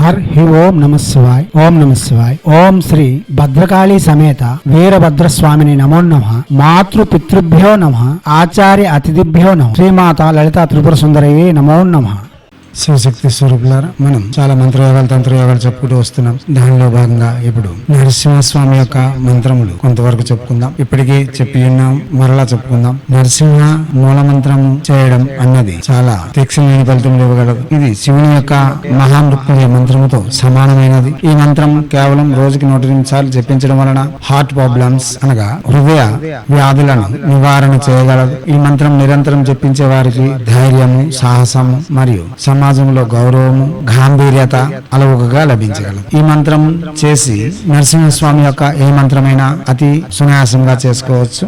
హి ఓం నమ శివాయ్. ఓం నమ శివాయ్. ఓం శ్రీ భద్రకాళీ సమేత వీరభద్రస్వామిని నమో నమః. మాతృ పితృభ్యో నమః. ఆచార్య అతిథిభ్యో నమః. శ్రీమాత లలితా త్రిపుర సుందరయే నమో నమః. శివశక్తి స్వరూపులారా, మనం చాలా మంత్రయోగాలు తంత్రయోగాలు చెప్పుకుంటూ వస్తున్నాం. దానిలో భాగంగా ఇప్పుడు నరసింహస్వామి యొక్క మంత్రములు కొంతవరకు చెప్పుకుందాం. ఇప్పటికీ చెప్పి ఉన్నాం, మరలా చెప్పుకుందాం. నరసింహ మూల మంత్రం చేయడం అన్నది చాలా తీక్షణమైన ఫలితం ఇవ్వగలదు. ఇది శివుని యొక్క మహామృత్యుంజయ మంత్రముతో సమానమైనది. ఈ మంత్రం కేవలం రోజుకి 108 సార్లు జపించడం వలన హార్ట్ ప్రాబ్లమ్స్ అనగా హృదయ వ్యాధులను నివారణ చేయగలదు. ఈ మంత్రం నిరంతరం జపించే వారికి ధైర్యము, సాహసము మరియు సమాజంలో గౌరవము, గాంభీర్యత అలవుగా లభించగలదు. ఈ మంత్రం చేసి నరసింహస్వామి యొక్క ఏ మంత్రమైనా అతి సునాయాసంగా చేసుకోవచ్చు.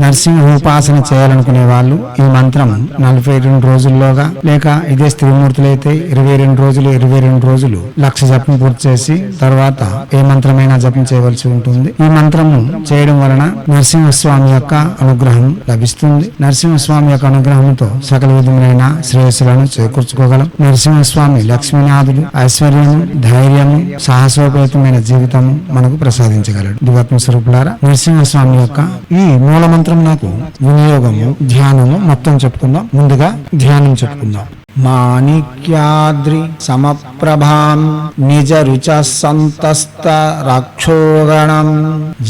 నరసింహ ఉపాసన చేయాలనుకునే వాళ్ళు ఈ మంత్రం 42 రోజుల్లోగా, లేక ఇదే స్త్రీమూర్తులైతే 22 రోజులు 1,00,000 జపం పూర్తి చేసి తర్వాత ఏ మంత్రమైనా జపం చేయవలసి ఉంటుంది. ఈ మంత్రము చేయడం వలన నరసింహస్వామి యొక్క అనుగ్రహం లభిస్తుంది. నరసింహస్వామి యొక్క అనుగ్రహంతో సకల విధములైన శ్రేయస్సులను చేకూర్చుకోగలం. నరసింహస్వామి లక్ష్మీనాథుడు ఐశ్వర్యము, ధైర్యము, సాహసోపేతమైన జీవితము మనకు ప్రసాదించగలడు. దివాత్మ స్వరూపులారా, నరసింహస్వామి యొక్క ఈ మూల మంత్రం నాకు వినియోగము, ధ్యానము మొత్తం చెప్పుకుందాం. ముందుగా ధ్యానం చెప్పుకుందాం. మాణిక్యాద్రి సమప్రభాం నిజ రుచ సంతస్త రక్షోగణం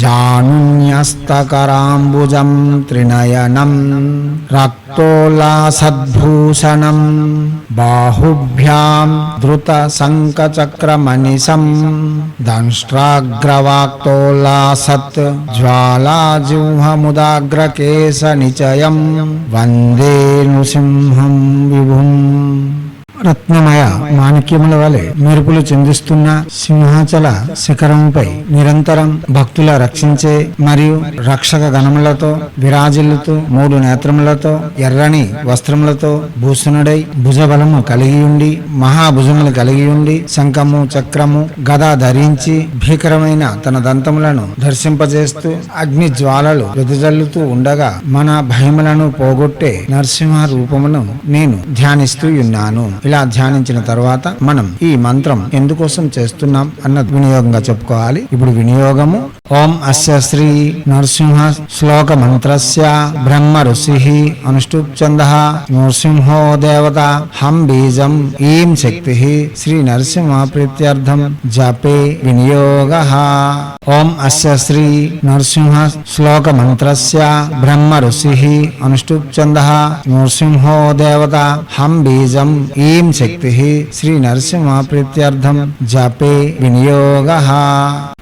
జానున్యస్తకరాంబుజం త్రినయనం రక్తోల్లాసద్భూషణం బాహుభ్యాం ధృత శంఖచక్రమనిశం దంష్ట్రాగ్రవాక్తోల్లాసత్ జ్వాలాజిహ్వముదాగ్రకేశ నిచయం వందే నృసింహం విభుం. రత్నమయ మాణిక్యముల వలె మెరుపులు చెందిస్తున్న సింహాచల శిఖరంపై నిరంతరం భక్తుల రక్షించే మరియు రక్షక గణములతో విరాజిల్లుతూ 3 నేత్రములతో ఎర్రని వస్త్రములతో భూషణుడై భుజబలము కలిగి ఉండి మహాభుజములు కలిగి ఉండి శంఖము, చక్రము, గద ధరించి భీకరమైన తన దంతములను దర్శింపజేస్తూ అగ్ని జ్వాలలు వెదజల్లుతూ ఉండగా మన భయములను పోగొట్టే నరసింహ రూపమును నేను ధ్యానిస్తూ ఉన్నాను. ఇలా ధ్యానించిన తర్వాత మనం ఈ మంత్రం ఎందుకోసం చేస్తున్నాం అన్న వినియోగంగా చెప్పుకోవాలి. ఇప్పుడు వినియోగము. ఓం అస్య శ్రీ నరసింహ శ్లోక మంత్రస్య బ్రహ్మ ఋషి అనుష్ఠుప్ ఛందః నరసింహో దేవత హం బీజం ఈం శక్తి శ్రీ నరసింహ ప్రీత్యర్థం జపే వినియోగః. ఓం అస్య శ్రీ నరసింహ శ్లోక మంత్రస్య బ్రహ్మ ఋషి అనుష్ఠుప్ ఛందః నరసింహో దేవత హం బీజం ఈం శక్తి శ్రీ నరసింహ ప్రీత్యర్థం జపే వినియోగః.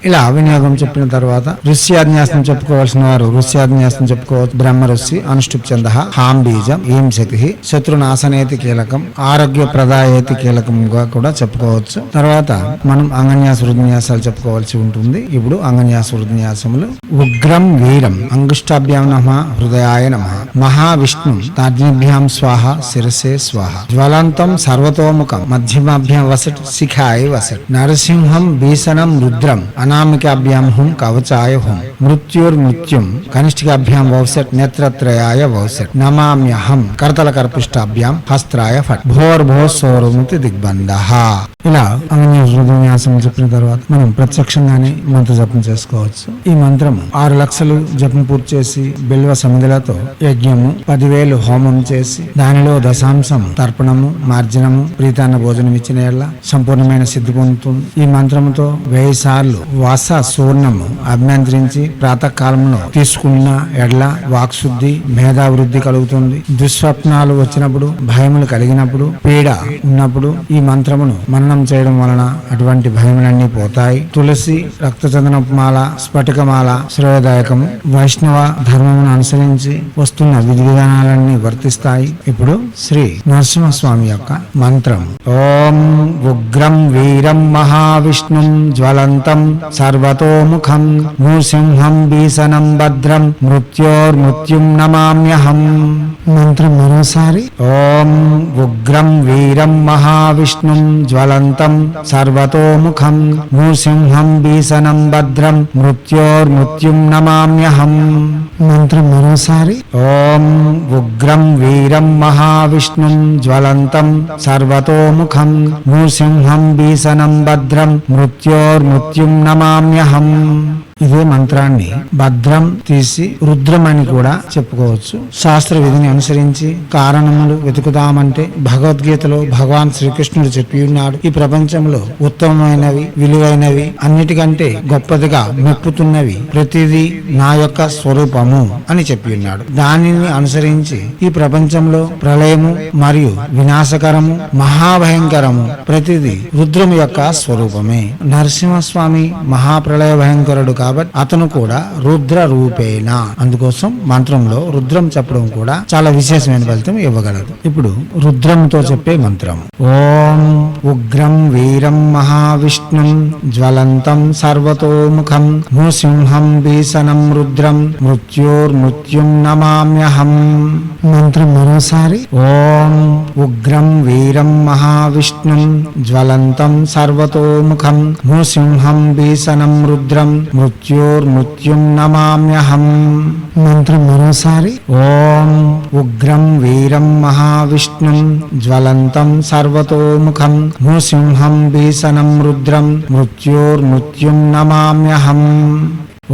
ఇలా వినియోగం చెప్పిన తర్వాత ఋష్యాజ్ఞాసం చెప్పుకోవాల్సిన వారు ఋష్యాజ్ఞాసం చెప్పుకోవచ్చు. బ్రహ్మ ఋషి అనుష్ఠుప్ ఛందః హాం బీజం ఈం శక్తి శత్రునాశనేతి కీలకం, ఆరోగ్య ప్రదాయేతి కీలకంగా కూడా చెప్పుకోవచ్చు. తర్వాత మనం అంగన్యాస వృద్ధిన్యాసాలు చెప్పుకోవాల్సి ఉంటుంది. ఇప్పుడు అంగన్యాస వృద్ధిన్యాసములు. ఉగ్రం వీరం అంగుష్టాభ్యాం నమః హృదయాయ నమః మహావిష్ణు తాజ్ఞిభ్యాం స్వాహ శిరసే స్వాహ జ్వలంతం సర్వతోముఖం మధ్యమాభ్యాం వసట్ శిఖాయ వసట్ నరసింహం భీషణం రుద్రం అనామికాభ్యాం హుం కవచాయ హుం మృత్యుర్మృత్యుం కనిష్ఠికాభ్యాం వౌసట్ నేత్రత్రయాయ వౌసట్ నమామ్యహం కర్తల కర్పిష్టాభ్యాం హస్త్రాయ ఫట్ భోర్భో సౌరముతి దిగ్బంధః. ఇలా అంగన్యాసం చెప్పిన తర్వాత మనం ప్రత్యక్షంగానే మంత్ర జపం చేసుకోవచ్చు. ఈ మంత్రం 6 లక్షలు జపం పూర్తి చేసి బిల్వ సమిధులతో యజ్ఞము 10,000 హోమం చేసి దానిలో దశాంశం తర్పణము, మార్జనము, ప్రీతాన్న భోజనం ఇచ్చిన ఎడల సంపూర్ణమైన సిద్ధి పొందుతుంది. ఈ మంత్రముతో 1000 సార్లు వాస సూర్ణము అభిమంత్రించి ప్రాతకాలంలో తీసుకున్న ఎడల వాక్శుద్ధి, మేధావృద్ధి కలుగుతుంది. దుస్వప్నాలు వచ్చినప్పుడు, భయములు కలిగినప్పుడు, పీడ ఉన్నప్పుడు ఈ మంత్రమును మననం చేయడం వలన అటువంటి భయములన్నీ పోతాయి. తులసి, రక్తచందనమాల, స్ఫటికమాల శ్రేయదాయకము. వైష్ణవ ధర్మమును అనుసరించి వస్తున్న విధి విధానాలన్నీ వర్తిస్తాయి. ఇప్పుడు శ్రీ నరసింహస్వామి యొక్క మంత్రం. ఓం ఉగ్రం వీరం మహావిష్ణుం జ్వలంతం సర్వతోముఖం నృసింహం భీషణం భద్రం మృత్యోర్మృత్యుం నమామ్యహం. మంత్రం మరోసారి. ఓం ఉగ్రం వీరం మహావిష్ణుం జ్వలంతం జ్వలంతం సర్వతోముఖం నృసింహం భీషణం భద్రం మృత్యోర్మృత్యుం నమామ్యహం. మంత్రం మరోసారి. ఓం ఉగ్రం వీరం మహావిష్ణుం జ్వలంతం సర్వతోముఖం నృసింహం భీషణం భద్రం మృత్యోర్మృత్యుం నమామ్యహం. ఇదే మంత్రాన్ని భద్రం తీసి రుద్రం అని కూడా చెప్పుకోవచ్చు. శాస్త్ర విధిని అనుసరించి కారణములు వెతుకుదామంటే భగవద్గీతలో భగవాన్ శ్రీకృష్ణుడు చెప్పి ఉన్నాడు, ఈ ప్రపంచంలో ఉత్తమమైనవి విలువైనవి అన్నిటికంటే గొప్పదిగా మెప్పుతున్నవి ప్రతిదీ నా యొక్క స్వరూపము అని చెప్పి ఉన్నాడు. దానిని అనుసరించి ఈ ప్రపంచంలో ప్రళయము మరియు వినాశకరము మహాభయంకరము ప్రతిదీ రుద్రము యొక్క స్వరూపమే. నరసింహస్వామి మహాప్రళయ భయంకరుడు కాబట్టి అతను కూడా రుద్ర రూపేణ. అందుకోసం మంత్రంలో రుద్రం చెప్పడం కూడా చాలా విశేషమైన ఫలితం ఇవ్వగలదు. ఇప్పుడు రుద్రంతో చెప్పే మంత్రం. ఓం ఉగ్రం వీరం మహావిష్ణుం జ్వలంతం సర్వతోముఖం నృసింహం భీషణం రుద్రం మృత్యోర్మృత్యుం నమామ్యహం. మంత్రం మరోసారి. ఓం ఉగ్రం వీరం మహావిష్ణుం జ్వలంతం సర్వతోముఖం నృసింహం భీషణం రుద్రం మృత్యోర్మృత్యుం నమామ్యహం. మంత్రం మరోసారి. ఓం ఉగ్రం వీరం మహావిష్ణుం జ్వలంతం సర్వతోముఖం నృసింహం భీషణం రుద్రం మృత్యోర్మృత్యుం నమామ్యహం.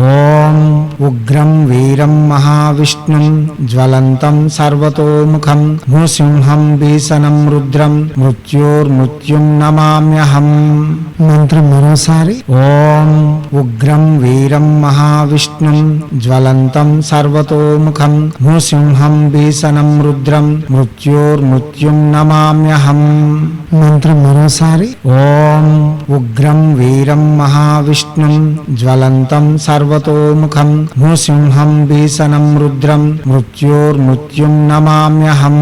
ఓం ఉగ్రం వీరం మహావిష్ణుం జ్వలంతం సర్వతోముఖం నృసింహం భీషణం రుద్రం మృత్యోర్మృత్యుం నమామ్యహం. మంత్రం మరోసారి. ఓం ఉగ్రం వీరం మహావిష్ణుం జ్వలంతం సర్వతోముఖం నృసింహం భీషణం రుద్రం మృత్యోర్మృత్యుం నమామ్యహం. మంత్రం మరోసారి. ఓం ఉగ్రం వీరం మహావిష్ణుం జ్వలంతం సర్వతోముఖం నృసింహం భీషణం రుద్రం మృత్యోర్మృత్యుం నమామ్యహం.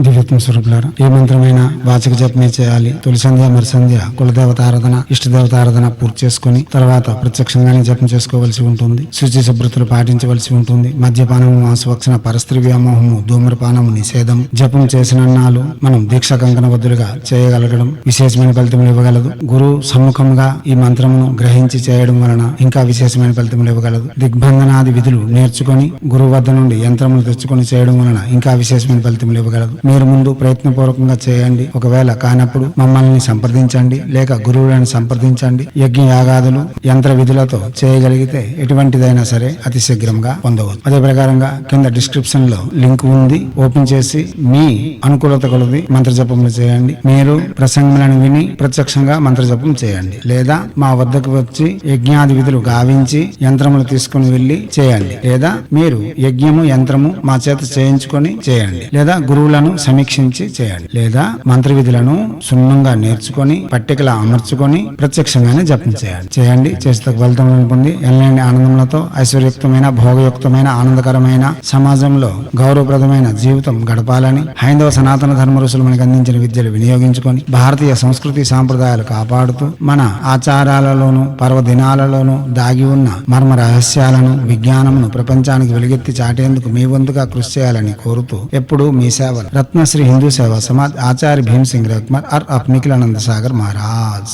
దివ్యత్మ స్వరూపులారా, ఏ మంత్రమైనా వాచక జపమే చేయాలి. తొలి సంధ్య మరి సంధ్య కులదేవత ఆరాధన ఇష్టదేవత ఆరాధన పూర్తి చేసుకుని తర్వాత ప్రత్యక్షంగానే జపం చేసుకోవలసి ఉంటుంది. శుచి శుభ్రతలు పాటించవలసి ఉంటుంది. మద్యపానము మాంసభక్షణ పరస్త్రీ వ్యామోహము ధూమ్రపానము నిషేధం. జపం చేసిన నాలు మనం దీక్షా కంకణబద్ధులుగా చేయగలగడం విశేషమైన ఫలితములు ఇవ్వగలదు. గురువు సమ్ముఖంగా ఈ మంత్రమును గ్రహించి చేయడం వలన ఇంకా విశేషమైన ఫలితములు ఇవ్వగలదు. దిగ్బంధనాది విధులు నేర్చుకొని గురువు వద్ద నుండి యంత్రములు తెచ్చుకొని చేయడం వలన ఇంకా విశేషమైన ఫలితములు ఇవ్వగలదు. మీరు ముందు ప్రయత్నపూర్వకంగా చేయండి. ఒకవేళ కానప్పుడు మమ్మల్ని సంప్రదించండి, లేక గురువులను సంప్రదించండి. యజ్ఞ యాగాదులు యంత్ర విధులతో చేయగలిగితే ఎటువంటిదైనా సరే అతి శీఘ్రంగా పొందవచ్చు. అదే ప్రకారంగా కింద డిస్క్రిప్షన్ లో లింక్ ఉంది, ఓపెన్ చేసి మీ అనుకూలత కొలది మంత్రజపములు చేయండి. మీరు ప్రసంగములను విని ప్రత్యక్షంగా మంత్రజపం చేయండి, లేదా మా వద్దకు వచ్చి యజ్ఞాది విధులు గావించి యంత్రములు తీసుకుని వెళ్లి చేయండి, లేదా మీరు యజ్ఞము యంత్రము మా చేత చేయించుకొని చేయండి, లేదా గురువులను సమీక్షించి చేయండి, లేదా మంత్ర విధులను సున్నంగా నేర్చుకొని పట్టికలా అమర్చుకొని ప్రత్యక్షంగానే జపం చేయండి. చేస్తే ఫలితం పొంది ఎల్లైన ఆనందములతో ఐశ్వర్యయుక్తమైన భోగయుక్తమైన ఆనందకరమైన సమాజంలో గౌరవప్రదమైన జీవితం గడపాలని హైందవ సనాతన ధర్మ ఋషులు మనకు అందించిన విద్యలు వినియోగించుకొని భారతీయ సంస్కృతి సాంప్రదాయాలు కాపాడుతూ మన ఆచారాలలోను పర్వదినాలలోను దాగి ఉన్న మర్మ రహస్యాలను విజ్ఞానమును ప్రపంచానికి వెలుగెత్తి చాటేందుకు మీ వంతుగా కృషి చేయాలని కోరుతూ ఎప్పుడు మీ సేవలు. रत्नश्री हिंदू सेवा समाज आचार्य भीम सिंह रघुमार और निखिलानंद सागर महाराज।